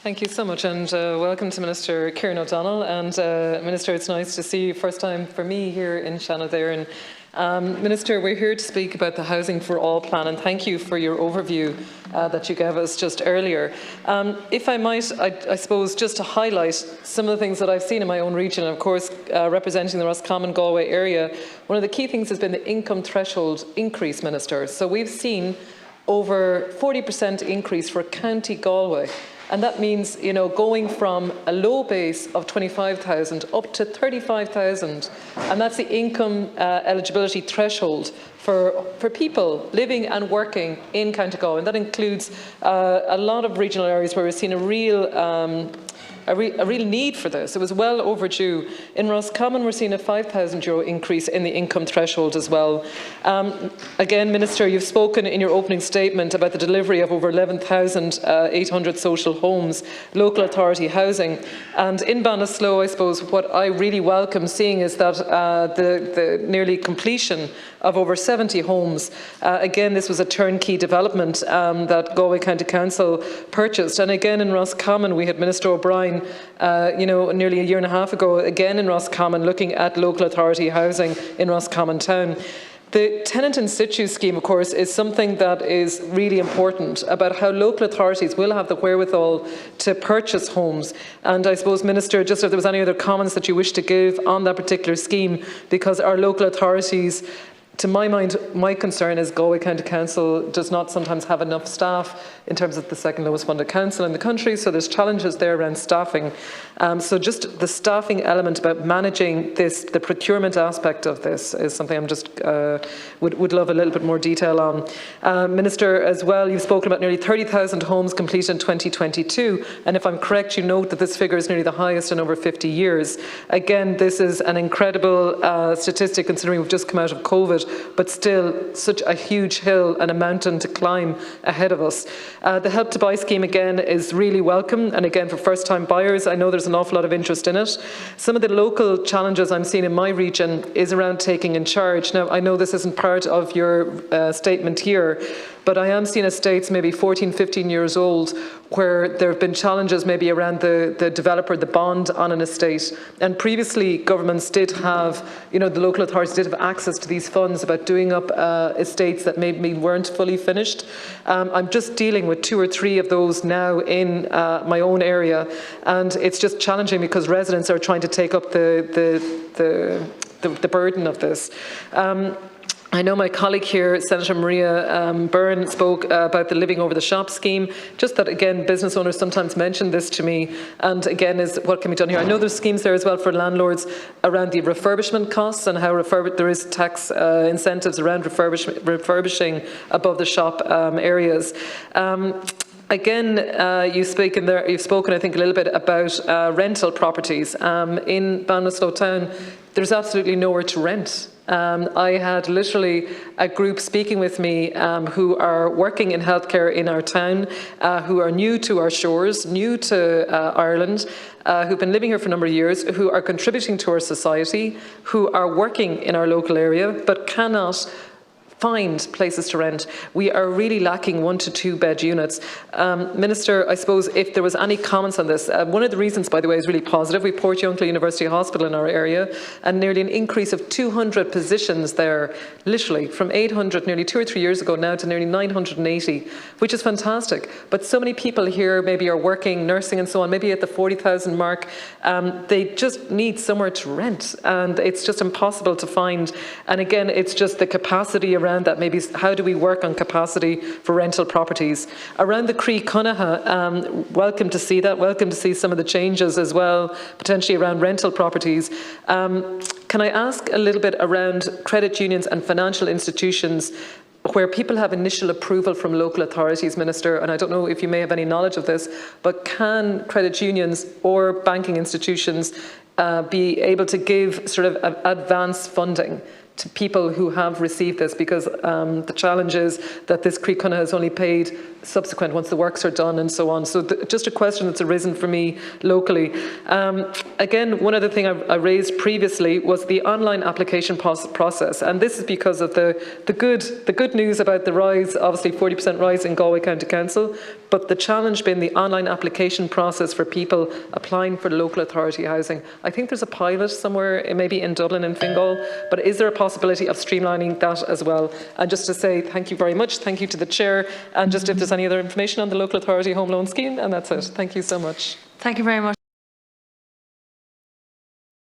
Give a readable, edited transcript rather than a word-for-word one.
Thank you so much, and welcome to Minister Kieran O'Donnell. And Minister, it's nice to see you. First time for me here in Shannon there. And Minister, we're here to speak about the Housing for All plan, and thank you for your overview that you gave us just earlier. If I might, I suppose just to highlight some of the things that I've seen in my own region, and of course representing the Roscommon Galway area, one of the key things has been the income threshold increase, Minister. So we've seen over 40% increase for County Galway. And that means, you know, going from a low base of 25,000 up to 35,000, and that's the income eligibility threshold for people living and working in County Galway. And that includes a lot of regional areas where we've seen a real need for this. It was well overdue. In Roscommon, we're seeing a €5,000 increase in the income threshold as well. Again, Minister, you've spoken in your opening statement about the delivery of over 11,800 social homes, local authority housing. And in Ballinasloe, I suppose what I really welcome seeing is that the nearly completion of over 70 homes. Again, this was a turnkey development that Galway County Council purchased. And again, in Roscommon, we had Minister O'Brien, nearly a year and a half ago, again in Roscommon, looking at local authority housing in Roscommon town. The tenant in situ scheme, of course, is something that is really important about how local authorities will have the wherewithal to purchase homes. And I suppose, Minister, just if there was any other comments that you wish to give on that particular scheme, because our local authorities, to my mind, my concern is Galway County Council does not sometimes have enough staff in terms of the second lowest funded council in the country, so there's challenges there around staffing. So just the staffing element about managing this, the procurement aspect of this is something I'm just would love a little bit more detail on. Minister, as well, you've spoken about nearly 30,000 homes completed in 2022, and if I'm correct, you note that this figure is nearly the highest in over 50 years. Again, this is an incredible statistic considering we've just come out of COVID, but still such a huge hill and a mountain to climb ahead of us. The Help to Buy scheme again is really welcome, and again for first-time buyers I know there's an awful lot of interest in it. Some of the local challenges I'm seeing in my region is around taking in charge. Now I know this isn't part of your statement here, but I am seeing estates maybe 14, 15 years old where there have been challenges maybe around the developer, the bond on an estate. And previously governments did have, the local authorities did have access to these funds about doing up estates that maybe weren't fully finished. I'm just dealing with 2 or 3 of those now in my own area, and it's just challenging because residents are trying to take up the burden of this. I know my colleague here, Senator Maria Byrne, spoke about the Living Over the Shop scheme. Just that, again, business owners sometimes mention this to me, and again, is what can be done here. I know there's schemes there as well for landlords around the refurbishment costs and how there is tax incentives around refurbishing above the shop areas. Again, you've spoken, I think, a little bit about rental properties. In Ballinasloe town, there's absolutely nowhere to rent. I had literally a group speaking with me who are working in healthcare in our town, who are new to our shores, new to Ireland, who've been living here for a number of years, who are contributing to our society, who are working in our local area, but cannot find places to rent. We are really lacking 1 to 2 bed units. Minister, I suppose if there was any comments on this, one of the reasons, by the way, is really positive. We Port Youngclay University Hospital in our area, and nearly an increase of 200 positions there, literally from 800 nearly 2 or 3 years ago now to nearly 980, which is fantastic. But so many people here maybe are working, nursing and so on, maybe at the 40,000 mark. They just need somewhere to rent, and it's just impossible to find. And again, it's just the capacity around that. Maybe how do we work on capacity for rental properties around the Cree Cunaha? Welcome to see that. Welcome to see some of the changes as well, potentially around rental properties. Can I ask a little bit around credit unions and financial institutions where people have initial approval from local authorities, Minister, and I don't know if you may have any knowledge of this, but can credit unions or banking institutions be able to give sort of advance funding to people who have received this, because the challenge is that this Cree Cunaha has only paid subsequent, once the works are done and so on. So just a question that's arisen for me locally. Again, one other thing I raised previously was the online application process, and this is because of the good news about the rise, obviously 40% rise in Galway County Council, but the challenge being the online application process for people applying for local authority housing. I think there's a pilot somewhere, maybe in Dublin and Fingal, but is there a possibility of streamlining that as well? And just to say thank you very much, thank you to the Chair, and just if there's any other information on the local authority home loan scheme, and that's it. Thank you so much. Thank you very much.